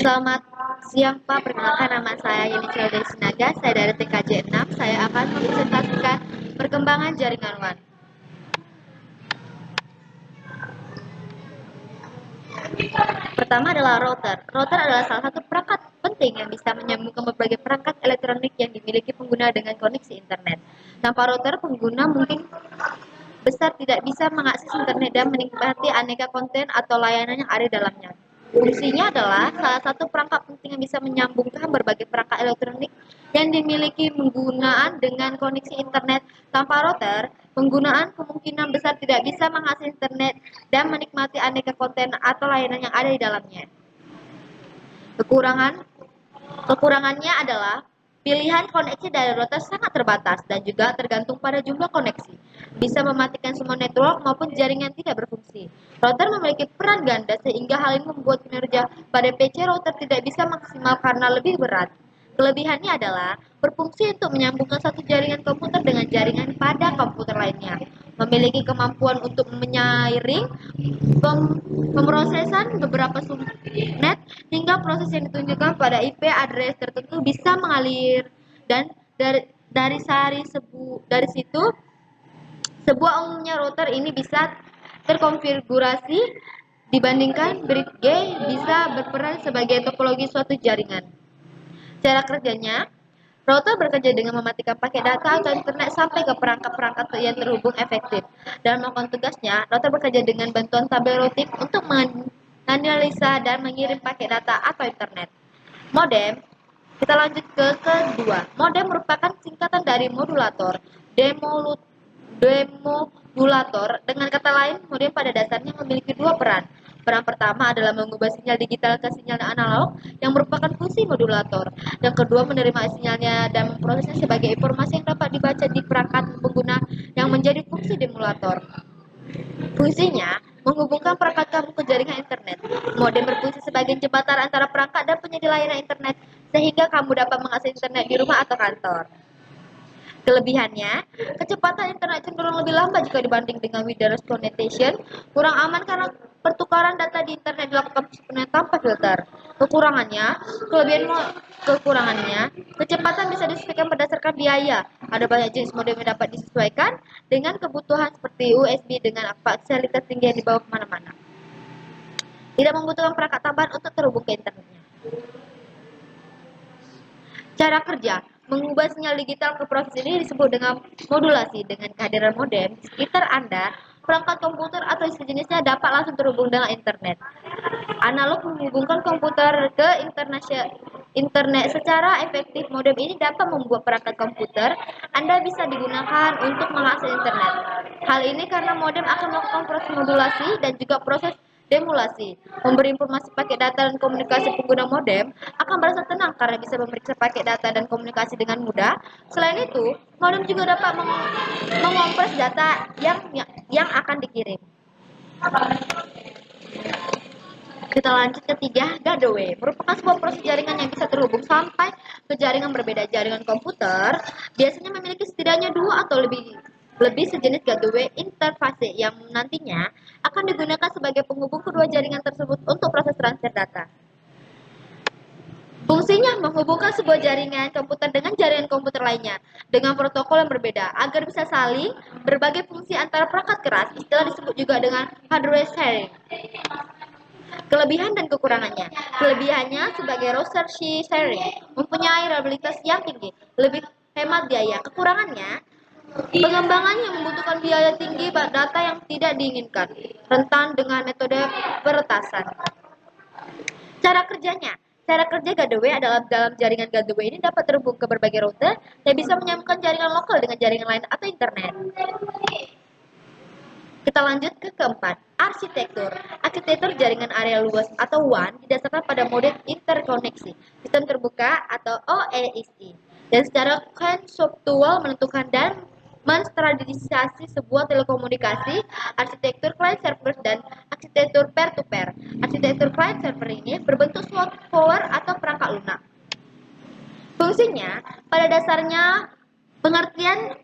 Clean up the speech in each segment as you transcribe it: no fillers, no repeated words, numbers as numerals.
Selamat siang Pak, perkenalkan nama saya Yeni dari Sinaga, saya dari TKJ 6. Saya akan mempresentasikan perkembangan jaringan WAN. Pertama adalah router. Router adalah salah satu perangkat penting yang bisa menyambungkan berbagai perangkat elektronik yang dimiliki pengguna dengan koneksi internet. Tanpa router, pengguna mungkin besar tidak bisa mengakses internet dan menikmati aneka konten atau layanan yang ada di dalamnya. Fungsinya adalah salah satu perangkat penting yang bisa menyambungkan berbagai perangkat elektronik yang dimiliki penggunaan dengan koneksi internet. Tanpa router, penggunaan kemungkinan besar tidak bisa mengakses internet dan menikmati aneka konten atau layanan yang ada di dalamnya. Kekurangannya adalah pilihan koneksi dari router sangat terbatas dan juga tergantung pada jumlah koneksi. Bisa mematikan semua network maupun jaringan tidak berfungsi. Router memiliki peran ganda sehingga hal ini membuat kinerja pada PC router tidak bisa maksimal karena lebih berat. Kelebihannya adalah berfungsi untuk menyambungkan satu jaringan komputer dengan jaringan pada komputer lainnya. Memiliki kemampuan untuk menyaring pemrosesan beberapa subnet hingga proses yang ditunjukkan pada IP address tertentu bisa mengalir dan dari situ sebuah umumnya router ini bisa terkonfigurasi dibandingkan bridge bisa berperan sebagai topologi suatu jaringan. Cara kerjanya, router bekerja dengan mematikan paket data atau internet sampai ke perangkat-perangkat yang terhubung efektif. Dalam melakukan tugasnya, router bekerja dengan bantuan tabel routing untuk menganalisa dan mengirim paket data atau internet. Modem, kita lanjut ke kedua. Modem merupakan singkatan dari modulator, demodulator. Dengan kata lain, modem pada dasarnya memiliki dua peran. Peran pertama adalah mengubah sinyal digital ke sinyal analog yang merupakan fungsi modulator. Yang kedua menerima sinyalnya dan memprosesnya sebagai informasi yang dapat dibaca di perangkat pengguna yang menjadi fungsi demodulator. Fungsinya menghubungkan perangkat kamu ke jaringan internet. Modem berfungsi sebagai jembatan antara perangkat dan penyedia layanan internet sehingga kamu dapat mengakses internet di rumah atau kantor. Kelebihannya, kecepatan internet cenderung lebih lambat jika dibanding dengan wireless communication, kurang aman karena pertukaran data di internet dilakukan sepenuhnya tanpa filter. Kekurangannya, kecepatan bisa disesuaikan berdasarkan biaya. Ada banyak jenis modem yang dapat disesuaikan dengan kebutuhan seperti USB dengan fasilitas tinggi yang dibawa kemana-mana. Tidak membutuhkan perangkat tambahan untuk terhubung ke internetnya. Cara kerja, mengubah sinyal digital ke proses ini disebut dengan modulasi. Dengan kehadiran modem di sekitar Anda, perangkat komputer atau sejenisnya dapat langsung terhubung dengan internet. Analog menghubungkan komputer ke internet secara efektif. Modem ini dapat membuat perangkat komputer Anda bisa digunakan untuk mengakses internet. Hal ini karena modem akan melakukan proses modulasi dan juga proses demulasi. Memberi informasi paket data dan komunikasi pengguna modem akan merasa tenang karena bisa memeriksa paket data dan komunikasi dengan mudah. Selain itu, modem juga dapat mengompres data yang akan dikirim. Kita lanjut ketiga, gateway. Merupakan sebuah proses jaringan yang bisa terhubung sampai ke jaringan berbeda. Jaringan komputer biasanya memiliki setidaknya dua atau lebih sejenis gateway interface yang nantinya akan digunakan sebagai penghubung kedua jaringan tersebut untuk proses transfer data. Fungsinya menghubungkan sebuah jaringan komputer dengan jaringan komputer lainnya dengan protokol yang berbeda agar bisa saling berbagai fungsi antara perangkat keras. Istilah disebut juga dengan hardware sharing. Kelebihan dan kekurangannya. Kelebihannya sebagai router sharing mempunyai reliabilitas yang tinggi, lebih hemat biaya. Kekurangannya, pengembangan yang membutuhkan biaya tinggi data yang tidak diinginkan, rentan dengan metode peretasan. Cara kerjanya. Cara kerja gateway adalah dalam jaringan gateway ini dapat terhubung ke berbagai router yang bisa menyambungkan jaringan lokal dengan jaringan lain atau internet. Kita lanjut ke keempat, arsitektur. Arsitektur jaringan area luas atau WAN didasarkan pada model interkoneksi, sistem terbuka atau OSI, dan secara konseptual menentukan dan menstandardisasi sebuah telekomunikasi, arsitektur client server dan arsitektur peer-to-peer. Arsitektur client server ini berbentuk suatu power atau perangkat lunak. Fungsinya, pada dasarnya pengertian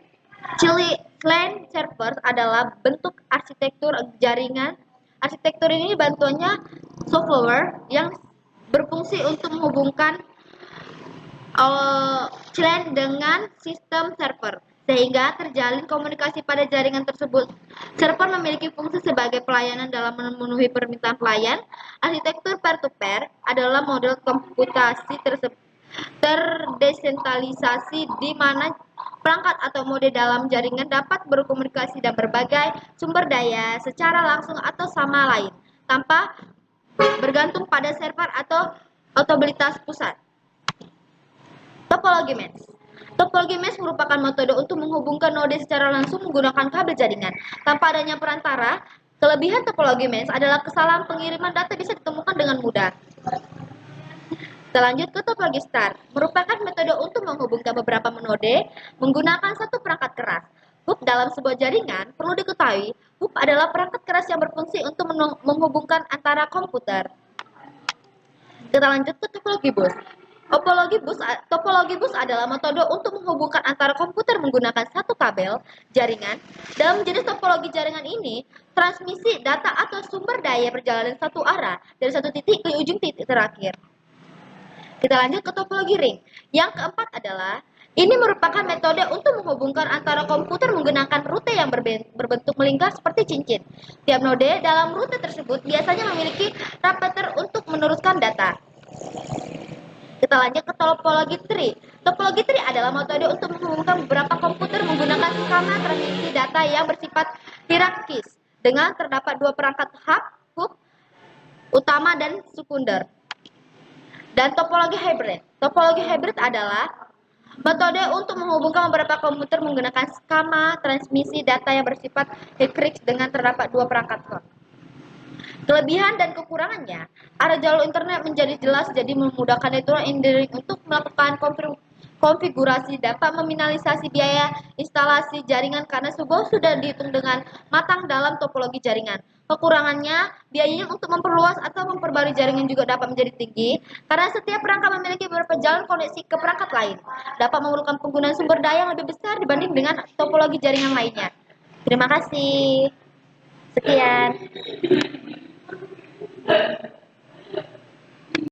client server adalah bentuk arsitektur jaringan. Arsitektur ini bantuannya software yang berfungsi berfungsi untuk menghubungkan client dengan sistem server, sehingga terjalin komunikasi pada jaringan tersebut. Server memiliki fungsi sebagai pelayanan dalam memenuhi permintaan klien. Arsitektur peer-to-peer adalah model komputasi terdesentralisasi di mana perangkat atau mode dalam jaringan dapat berkomunikasi dan berbagai sumber daya secara langsung atau sama lain, tanpa bergantung pada server atau otoritas pusat. Topologi mesh. Topologi mesh merupakan metode untuk menghubungkan node secara langsung menggunakan kabel jaringan tanpa adanya perantara. Kelebihan topologi mesh adalah kesalahan pengiriman data bisa ditemukan dengan mudah. Kita lanjut ke topologi star. Merupakan metode untuk menghubungkan beberapa node menggunakan satu perangkat keras. Hub dalam sebuah jaringan, perlu diketahui, hub adalah perangkat keras yang berfungsi untuk menghubungkan antara komputer. Kita lanjut ke topologi bus. Topologi bus adalah metode untuk menghubungkan antara komputer menggunakan satu kabel jaringan. Dalam jenis topologi jaringan ini, transmisi data atau sumber daya berjalan satu arah dari satu titik ke ujung titik terakhir. Kita lanjut ke topologi ring. Yang keempat adalah, ini merupakan metode untuk menghubungkan antara komputer menggunakan rute yang berbentuk melingkar seperti cincin. Tiap node dalam rute tersebut biasanya memiliki repeater untuk meneruskan data. Kita lanjut ke topologi tree. Topologi tree adalah metode untuk menghubungkan beberapa komputer menggunakan skema transmisi data yang bersifat hierarkis dengan terdapat dua perangkat hub utama dan sekunder. Dan topologi hybrid. Topologi hybrid adalah metode untuk menghubungkan beberapa komputer menggunakan skema transmisi data yang bersifat hierarkis dengan terdapat dua perangkat hub. Kelebihan dan kekurangannya, arah jalur internet menjadi jelas, jadi memudahkan network engineering untuk melakukan konfigurasi, dapat meminimalisasi biaya instalasi jaringan karena sudah dihitung dengan matang dalam topologi jaringan. Kekurangannya, biayanya untuk memperluas atau memperbarui jaringan juga dapat menjadi tinggi karena setiap perangkat memiliki beberapa jalan koneksi ke perangkat lain. Dapat memerlukan penggunaan sumber daya yang lebih besar dibanding dengan topologi jaringan lainnya. Terima kasih. Sekian.